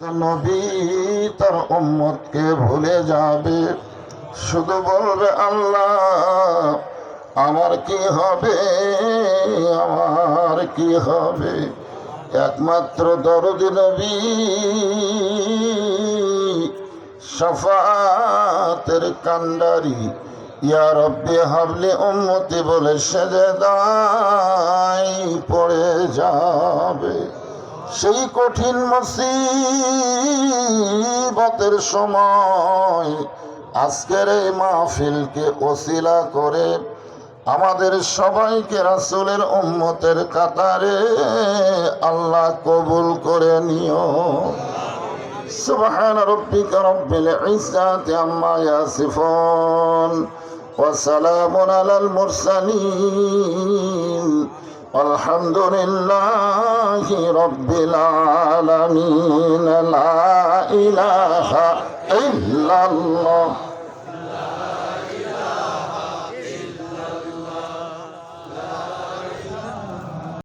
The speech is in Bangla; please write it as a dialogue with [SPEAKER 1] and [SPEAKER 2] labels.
[SPEAKER 1] নবী তার উম্মতকে ভুলে যাবে, শুধু বলবে আল্লাহ আমার কি হবে, আমার কি হবে। একমাত্র দরদি নবী শাফাতের কান্ডারি ইয়া রব্বি হাবলি উম্মতি বলে সেজদায় পড়ে যাবে। সেই কঠিন মুসিবতের সময় আজকের এই মাহফিলকে ওসিলা করে আমাদের সবাইকে রাসূলের উম্মতের কাতারে আল্লাহ কবুল করে নিও। সুবহান রাব্বিকা রাব্বিল ইজ্জাতি আম্মা ইয়াসিফুন ওয়া সালামুন আলাল মুরসালিন আলহামদুলিল্লাহি রাব্বিল আলামিন। লা ইলাহা ইল্লাল্লাহ।